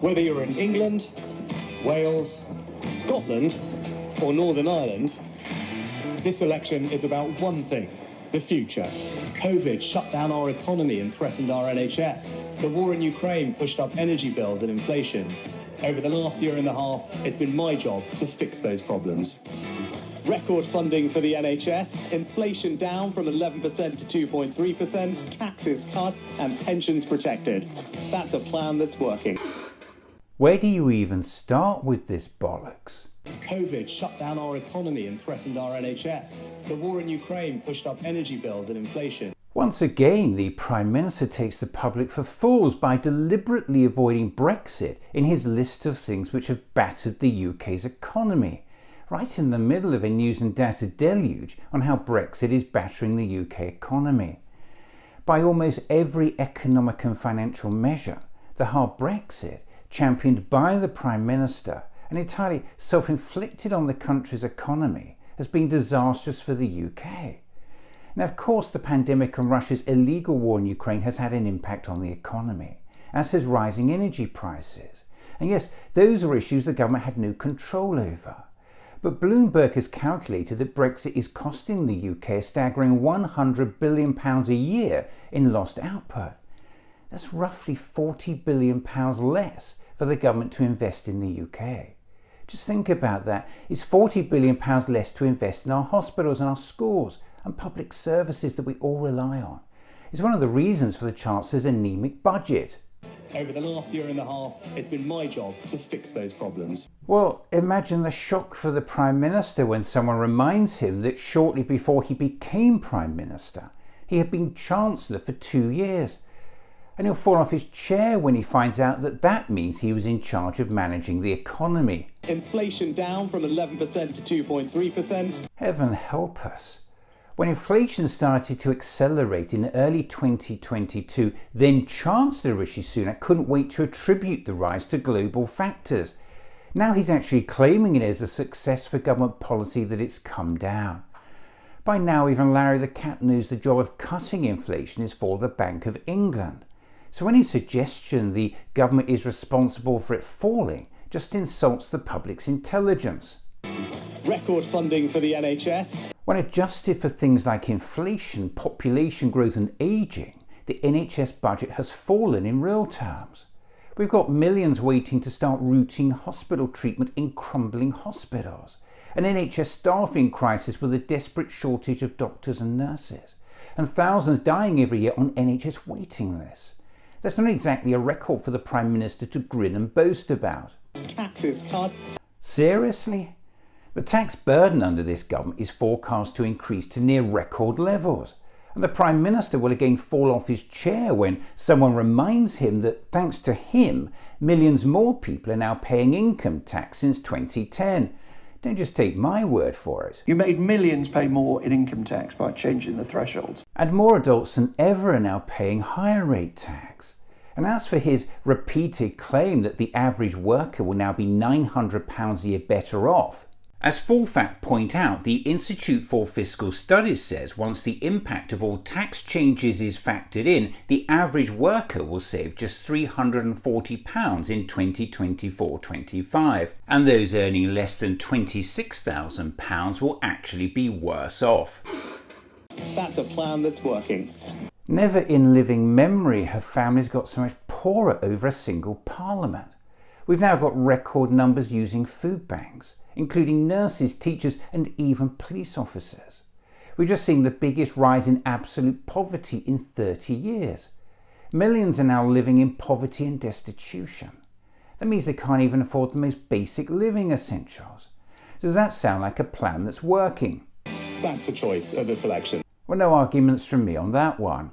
Whether you're in England, Wales, Scotland, or Northern Ireland, this election is about one thing: the future. COVID shut down our economy and threatened our NHS. The war in Ukraine pushed up energy bills and inflation. Over the last year and a half, it's been my job to fix those problems. Record funding for the NHS, inflation down from 11% to 2.3%, taxes cut, and pensions protected. That's a plan that's working. Where do you even start with this bollocks? COVID shut down our economy and threatened our NHS. The war in Ukraine pushed up energy bills and inflation. Once again, the Prime Minister takes the public for fools by deliberately avoiding Brexit in his list of things which have battered the UK's economy, right in the middle of a news and data deluge on how Brexit is battering the UK economy. By almost every economic and financial measure, the hard Brexit, championed by the Prime Minister and entirely self-inflicted on the country's economy, has been disastrous for the UK. Now, of course, the pandemic and Russia's illegal war in Ukraine has had an impact on the economy, as has rising energy prices. And yes, those are issues the government had no control over. But Bloomberg has calculated that Brexit is costing the UK a staggering £100 billion a year in lost output. That's roughly £40 billion less for the government to invest in the UK. Just think about that. It's £40 billion less to invest in our hospitals and our schools and public services that we all rely on. It's one of the reasons for the Chancellor's anemic budget. Over the last year and a half, it's been my job to fix those problems. Well, imagine the shock for the Prime Minister when someone reminds him that shortly before he became Prime Minister, he had been Chancellor for 2 years. And he'll fall off his chair when he finds out that that means he was in charge of managing the economy. Inflation down from 11% to 2.3%. Heaven help us. When inflation started to accelerate in early 2022, then Chancellor Rishi Sunak couldn't wait to attribute the rise to global factors. Now he's actually claiming it as a success for government policy that it's come down. By now, even Larry the Cat knows the job of cutting inflation is for the Bank of England. So any suggestion the government is responsible for it falling just insults the public's intelligence. Record funding for the NHS. When adjusted for things like inflation, population growth and ageing, the NHS budget has fallen in real terms. We've got millions waiting to start routine hospital treatment in crumbling hospitals, an NHS staffing crisis with a desperate shortage of doctors and nurses, and thousands dying every year on NHS waiting lists. That's not exactly a record for the Prime Minister to grin and boast about. Taxes cut. Seriously? The tax burden under this government is forecast to increase to near record levels. And the Prime Minister will again fall off his chair when someone reminds him that thanks to him, millions more people are now paying income tax since 2010. Don't just take my word for it. You made millions pay more in income tax by changing the thresholds. And more adults than ever are now paying higher rate tax. And as for his repeated claim that the average worker will now be £900 a year better off, as Full Fact point out, the Institute for Fiscal Studies says once the impact of all tax changes is factored in, the average worker will save just £340 in 2024-25, and those earning less than £26,000 will actually be worse off. That's a plan that's working. Never in living memory have families got so much poorer over a single parliament. We've now got record numbers using food banks, including nurses, teachers and even police officers. We're just seeing the biggest rise in absolute poverty in 30 years. Millions are now living in poverty and destitution. That means they can't even afford the most basic living essentials. Does that sound like a plan that's working? That's the choice of this election. Well, no arguments from me on that one.